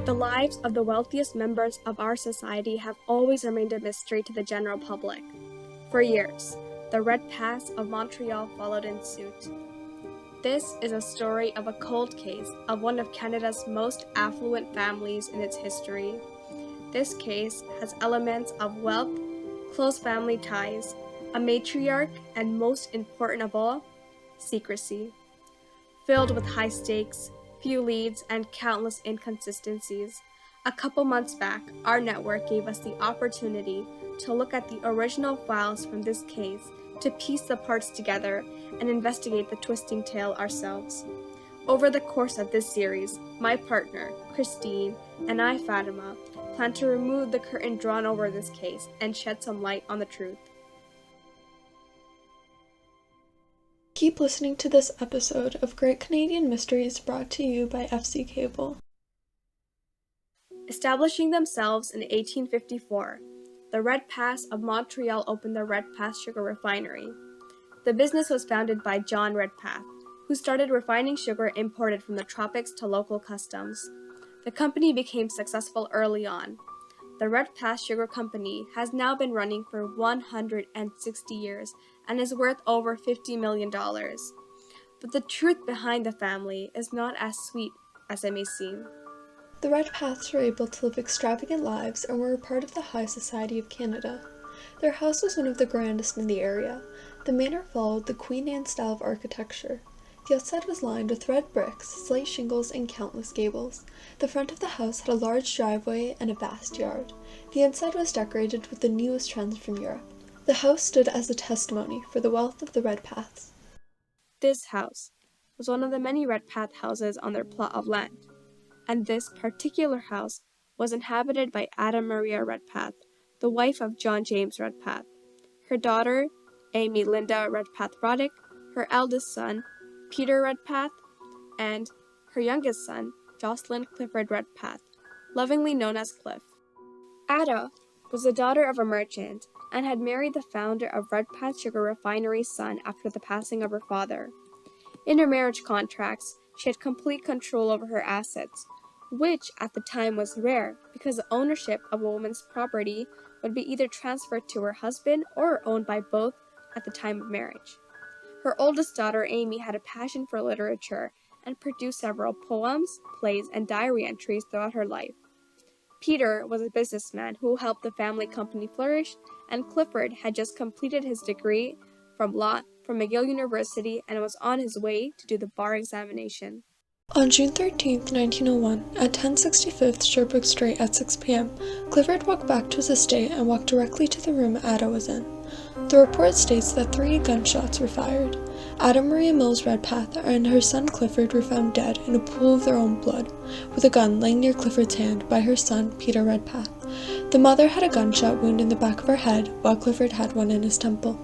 The lives of the wealthiest members of our society have always remained a mystery to the general public. For years, the Redpaths of Montreal followed in suit. This is a story of a cold case of one of Canada's most affluent families in its history. This case has elements of wealth, close family ties, a matriarch, and most important of all, secrecy. Filled with high stakes, few leads, and countless inconsistencies, a couple months back, our network gave us the opportunity to look at the original files from this case, to piece the parts together and investigate the twisting tale ourselves. Over the course of this series, my partner, Christine, and I, Fatima, plan to remove the curtain drawn over this case and shed some light on the truth. Keep listening to this episode of Great Canadian Mysteries brought to you by FC Cable. Establishing themselves in 1854, the Redpaths of Montreal opened the Redpath Sugar Refinery. The business was founded by John Redpath, who started refining sugar imported from the tropics to local customs. The company became successful early on. The Redpath Sugar Company has now been running for 160 years and is worth over $50 million. But the truth behind the family is not as sweet as it may seem. The Redpaths were able to live extravagant lives and were a part of the high society of Canada. Their house was one of the grandest in the area. The manor followed the Queen Anne style of architecture. The outside was lined with red bricks, slate shingles, and countless gables. The front of the house had a large driveway and a vast yard. The inside was decorated with the newest trends from Europe. The house stood as a testimony for the wealth of the Redpaths. This house was one of the many Redpath houses on their plot of land, and this particular house was inhabited by Ada Maria Redpath, the wife of John James Redpath, her daughter, Amy Linda Redpath-Roddick, her eldest son, Peter Redpath, and her youngest son, Jocelyn Clifford Redpath, lovingly known as Cliff. Ada was the daughter of a merchant and had married the founder of Redpath Sugar Refinery's son after the passing of her father. In her marriage contracts, she had complete control over her assets, which at the time was rare because the ownership of a woman's property would be either transferred to her husband or owned by both at the time of marriage. Her oldest daughter, Amy, had a passion for literature and produced several poems, plays, and diary entries throughout her life. Peter was a businessman who helped the family company flourish, and Clifford had just completed his degree from law from McGill University and was on his way to do the bar examination. On June 13, 1901, at 1065th Sherbrooke Street at 6 p.m., Clifford walked back to his estate and walked directly to the room Ada was in. The report states that 3 gunshots were fired. Ada Maria Mills Redpath and her son Clifford were found dead in a pool of their own blood, with a gun laying near Clifford's hand by her son Peter Redpath. The mother had a gunshot wound in the back of her head, while Clifford had one in his temple.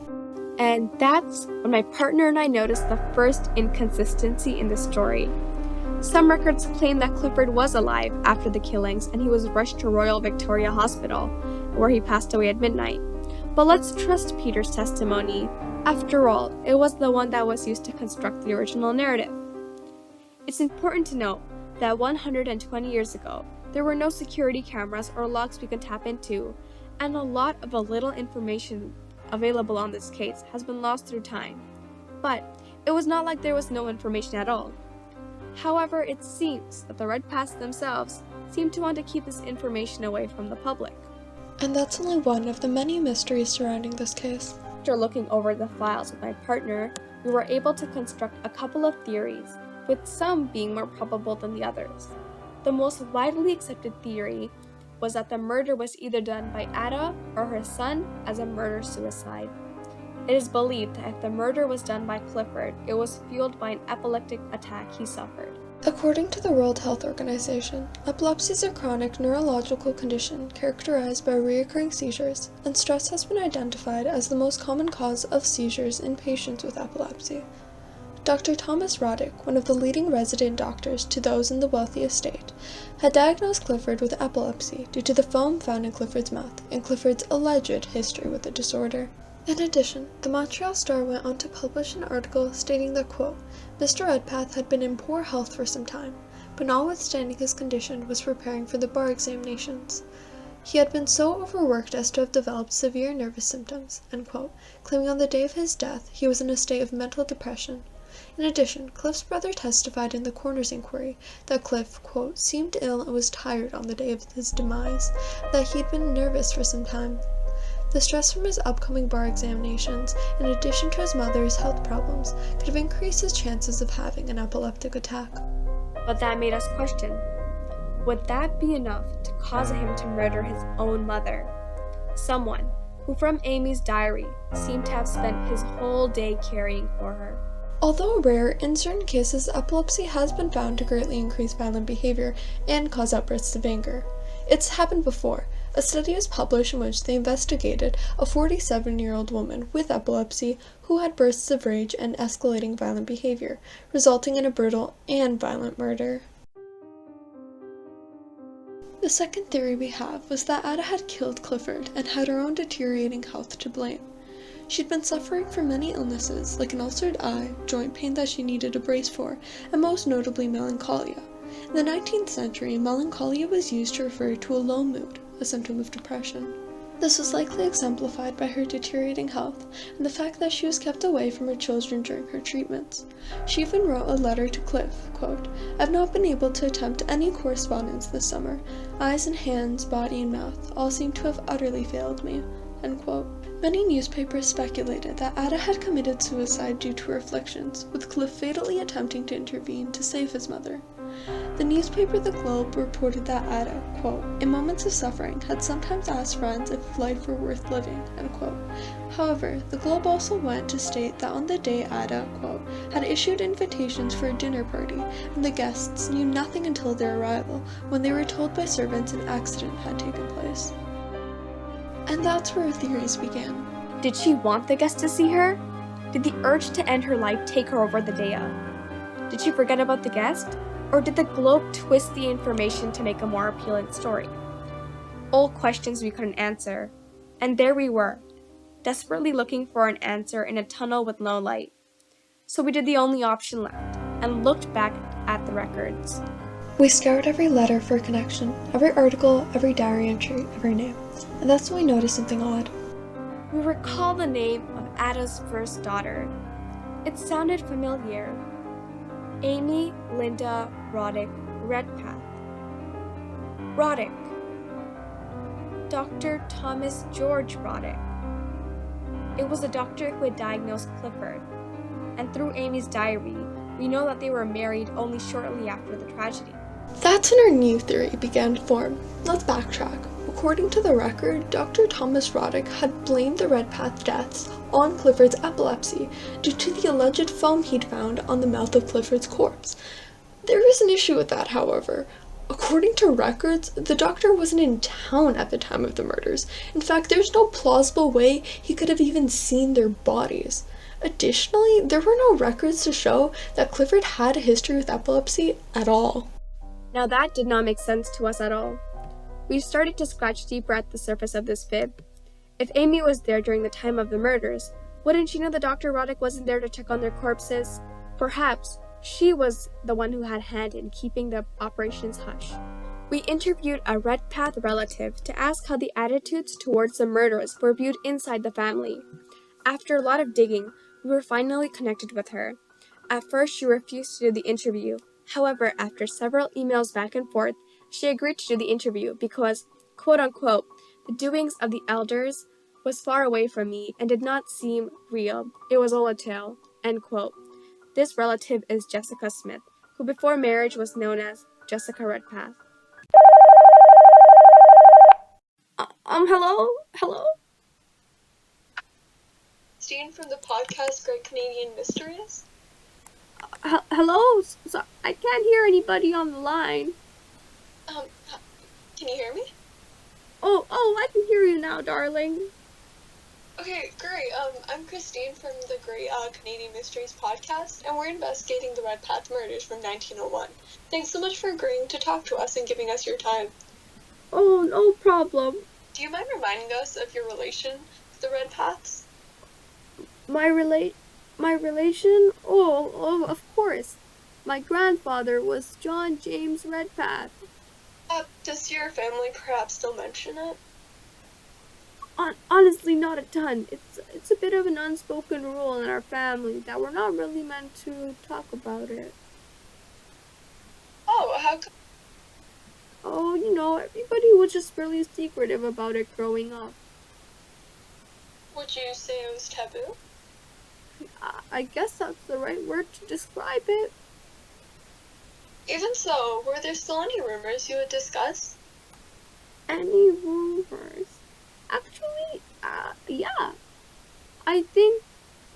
And that's when my partner and I noticed the first inconsistency in the story. Some records claim that Clifford was alive after the killings and he was rushed to Royal Victoria Hospital, where he passed away at midnight. But let's trust Peter's testimony. After all, it was the one that was used to construct the original narrative. It's important to note that 120 years ago, there were no security cameras or logs we could tap into, and a lot of the little information available on this case has been lost through time. But it was not like there was no information at all. However, it seems that the Redpaths themselves seem to want to keep this information away from the public. And that's only one of the many mysteries surrounding this case. After looking over the files with my partner, we were able to construct a couple of theories, with some being more probable than the others. The most widely accepted theory was that the murder was either done by Ada or her son as a murder-suicide. It is believed that if the murder was done by Clifford, it was fueled by an epileptic attack he suffered. According to the World Health Organization, epilepsy is a chronic neurological condition characterized by recurring seizures, and stress has been identified as the most common cause of seizures in patients with epilepsy. Dr. Thomas Roddick, one of the leading resident doctors to those in the wealthy estate, had diagnosed Clifford with epilepsy due to the foam found in Clifford's mouth and Clifford's alleged history with the disorder. In addition, the Montreal Star went on to publish an article stating that, quote, Mr. Redpath had been in poor health for some time, but notwithstanding his condition was preparing for the bar examinations. He had been so overworked as to have developed severe nervous symptoms, claiming on the day of his death he was in a state of mental depression. In addition, Cliff's brother testified in the coroner's inquiry that Cliff, seemed ill and was tired on the day of his demise, that he had been nervous for some time. The stress from his upcoming bar examinations, in addition to his mother's health problems, could have increased his chances of having an epileptic attack. But that made us question, would that be enough to cause him to murder his own mother? Someone who, from Amy's diary, seemed to have spent his whole day caring for her. Although rare, in certain cases, epilepsy has been found to greatly increase violent behavior and cause outbursts of anger. It's happened before. A study was published in which they investigated a 47-year-old woman with epilepsy who had bursts of rage and escalating violent behavior, resulting in a brutal and violent murder. The second theory we have was that Ada had killed Clifford and had her own deteriorating health to blame. She'd been suffering from many illnesses, like an ulcered eye, joint pain that she needed a brace for, and most notably melancholia. In the 19th century, melancholia was used to refer to a low mood, a symptom of depression. This was likely exemplified by her deteriorating health and the fact that she was kept away from her children during her treatments. She even wrote a letter to Cliff, "I've not been able to attempt any correspondence this summer. Eyes and hands, body and mouth, all seem to have utterly failed me." Many newspapers speculated that Ada had committed suicide due to her afflictions, with Cliff fatally attempting to intervene to save his mother. The newspaper The Globe reported that Ada, "in moments of suffering, had sometimes asked friends if life were worth living," However, The Globe also went to state that on the day Ada, had issued invitations for a dinner party, and the guests knew nothing until their arrival, when they were told by servants an accident had taken place. And that's where theories began. Did she want the guests to see her? Did the urge to end her life take her over the day of? Did she forget about the guest? Or did the Globe twist the information to make a more appealing story? All questions we couldn't answer. And there we were, desperately looking for an answer in a tunnel with no light. So we did the only option left, and looked back at the records. We scoured every letter for a connection, every article, every diary entry, every name. And that's when we noticed something odd. We recall the name of Ada's first daughter. It sounded familiar. Amy Linda Roddick Redpath. Roddick. Dr. Thomas George Roddick. It was the doctor who had diagnosed Clifford. And through Amy's diary, we know that they were married only shortly after the tragedy. That's when our new theory began to form. Let's backtrack. According to the record, Dr. Thomas Roddick had blamed the Redpath deaths on Clifford's epilepsy due to the alleged foam he'd found on the mouth of Clifford's corpse. There is an issue with that, however. According to records, the doctor wasn't in town at the time of the murders. In fact, there's no plausible way he could have even seen their bodies. Additionally, there were no records to show that Clifford had a history with epilepsy at all. Now that did not make sense to us at all. We started to scratch deeper at the surface of this fib. If Amy was there during the time of the murders, wouldn't she know that Dr. Roddick wasn't there to check on their corpses? Perhaps she was the one who had a hand in keeping the operations hush. We interviewed a Redpath relative to ask how the attitudes towards the murderers were viewed inside the family. After a lot of digging, we were finally connected with her. At first, she refused to do the interview. However, after several emails back and forth, she agreed to do the interview because, quote-unquote, the doings of the elders was far away from me and did not seem real. It was all a tale, end quote. This relative is Jessica Smith, who before marriage was known as Jessica Redpath. Hello? Christine from the podcast Great Canadian Mysteries? Hello? So I can't hear anybody on the line. Can you hear me? Oh, I can hear you now, darling. Okay, great. I'm Christine from the Great Canadian Mysteries podcast, and we're investigating the Redpath murders from 1901. Thanks so much for agreeing to talk to us and giving us your time. Oh, no problem. Do you mind reminding us of your relation to the Redpaths? My relation? Oh, of course. my grandfather was John James Redpath. Does your family perhaps still mention it? Honestly, not a ton. It's a bit of an unspoken rule in our family that we're not really meant to talk about it. Oh, how come? Oh, everybody was just really secretive about it growing up. Would you say it was taboo? I guess that's the right word to describe it. Even so, were there still any rumors you would discuss? Any rumors? Actually, yeah. I think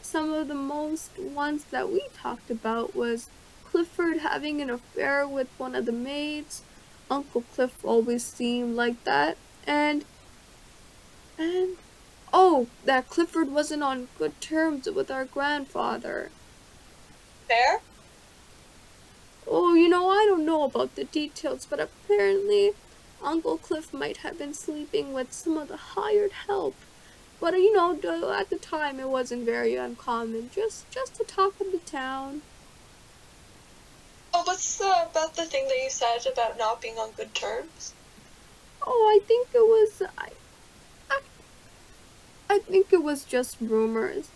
some of the most ones that we talked about was Clifford having an affair with one of the maids. Uncle Cliff always seemed like that. And oh, that Clifford wasn't on good terms with our grandfather. Fair? Oh, I don't know about the details, but apparently Uncle Cliff might have been sleeping with some of the hired help. But at the time it wasn't very uncommon, just the talk of the town. Oh, what's about the thing that you said about not being on good terms? Oh, I think it was just rumors.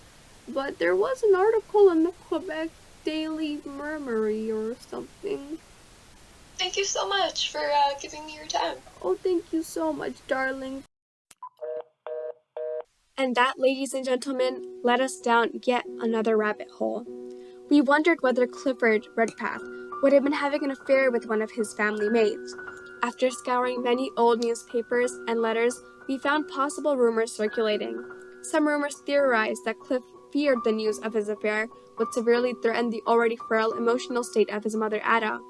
But there was an article in the Quebec Daily Murmury or something. Thank you so much for giving me your time. Oh, thank you so much, darling. And that, ladies and gentlemen, led us down yet another rabbit hole. We wondered whether Clifford Redpath would have been having an affair with one of his family maids. After scouring many old newspapers and letters, we found possible rumors circulating. Some rumors theorized that Cliff feared the news of his affair would severely threaten the already frail emotional state of his mother Ada.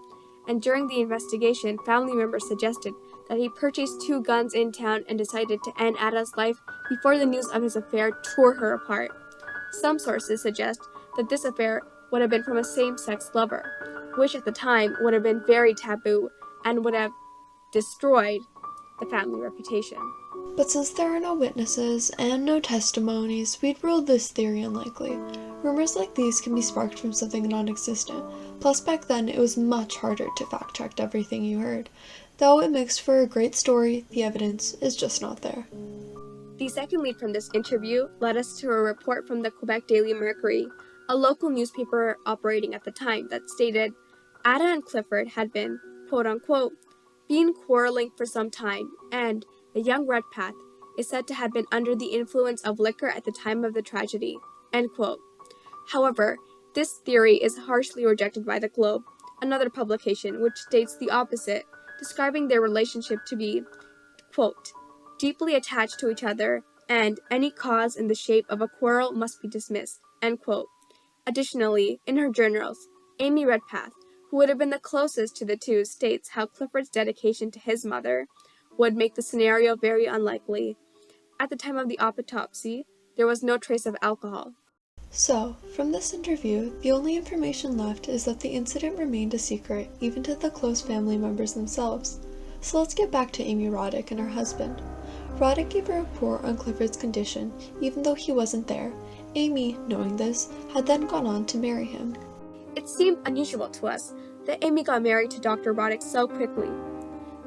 And during the investigation, family members suggested that he purchased 2 guns in town and decided to end Ada's life before the news of his affair tore her apart. Some sources suggest that this affair would have been from a same-sex lover, which at the time would have been very taboo and would have destroyed the family reputation. But since there are no witnesses and no testimonies, we'd rule this theory unlikely. Rumors like these can be sparked from something non-existent. Plus, back then, it was much harder to fact-check everything you heard. Though it makes for a great story, the evidence is just not there. The second lead from this interview led us to a report from the Quebec Daily Mercury, a local newspaper operating at the time, that stated Ada and Clifford had been, quote-unquote, been quarreling for some time, and the young Redpath is said to have been under the influence of liquor at the time of the tragedy, end quote. However, this theory is harshly rejected by the Globe, another publication which states the opposite, describing their relationship to be, quote, deeply attached to each other, and any cause in the shape of a quarrel must be dismissed, end quote. Additionally, in her journals, Amy Redpath, who would have been the closest to the two, states how Clifford's dedication to his mother would make the scenario very unlikely. At the time of the autopsy, there was no trace of alcohol. So, from this interview, the only information left is that the incident remained a secret, even to the close family members themselves. So let's get back to Amy Roddick and her husband. Roddick gave a report on Clifford's condition, even though he wasn't there. Amy, knowing this, had then gone on to marry him. It seemed unusual to us that Amy got married to Dr. Roddick so quickly.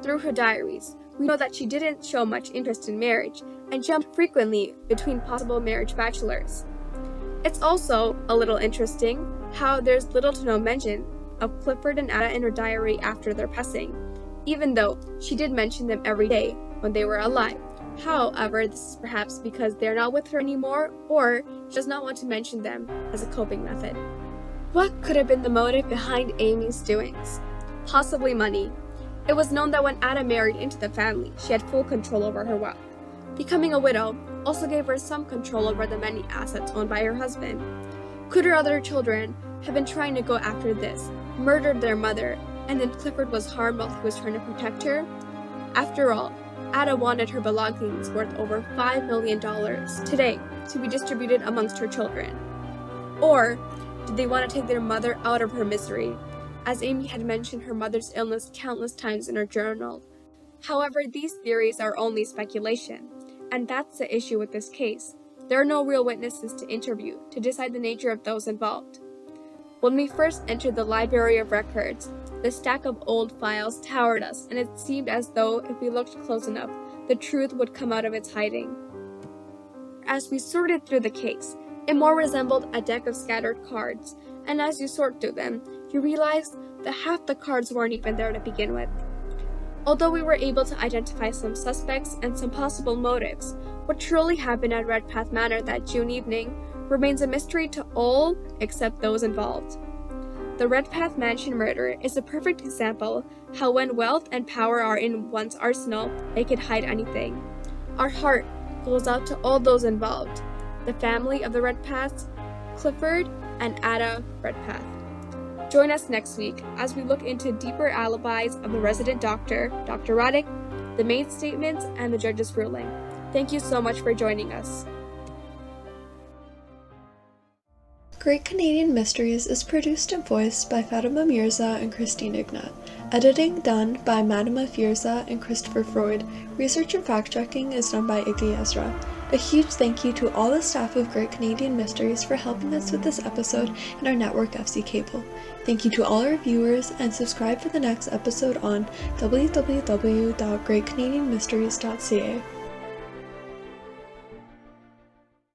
Through her diaries, we know that she didn't show much interest in marriage and jumped frequently between possible marriage bachelors. It's also a little interesting how there's little to no mention of Clifford and Ada in her diary after their passing, even though she did mention them every day when they were alive. However, this is perhaps because they're not with her anymore, or she does not want to mention them as a coping method. What could have been the motive behind Amy's doings? Possibly money. It was known that when Ada married into the family, she had full control over her wealth. Becoming a widow also gave her some control over the many assets owned by her husband. Could her other children have been trying to go after this, murdered their mother, and then Clifford was harmed while he was trying to protect her? After all, Ada wanted her belongings worth over $5 million today to be distributed amongst her children. Or did they want to take their mother out of her misery, as Amy had mentioned her mother's illness countless times in her journal? However, these theories are only speculation, and that's the issue with this case. There are no real witnesses to interview to decide the nature of those involved. When we first entered the Library of Records, the stack of old files towered us, and it seemed as though if we looked close enough, the truth would come out of its hiding. As we sorted through the case, it more resembled a deck of scattered cards, and as you sort through them, you realized that half the cards weren't even there to begin with. Although we were able to identify some suspects and some possible motives, what truly happened at Redpath Manor that June evening remains a mystery to all except those involved. The Redpath Mansion murder is a perfect example how when wealth and power are in one's arsenal, they can hide anything. Our heart goes out to all those involved, the family of the Redpaths, Clifford and Ada Redpath. Join us next week as we look into deeper alibis of the resident doctor, Dr. Raddick, the maid statements, and the judge's ruling. Thank you so much for joining us. Great Canadian Mysteries is produced and voiced by Fatima Mirza and Christine Ignat. Editing done by Madama Firza and Christopher Freud. Research and fact-checking is done by Iggy Ezra. A huge thank you to all the staff of Great Canadian Mysteries for helping us with this episode and our network FC Cable. Thank you to all our viewers, and subscribe for the next episode on www.greatcanadianmysteries.ca.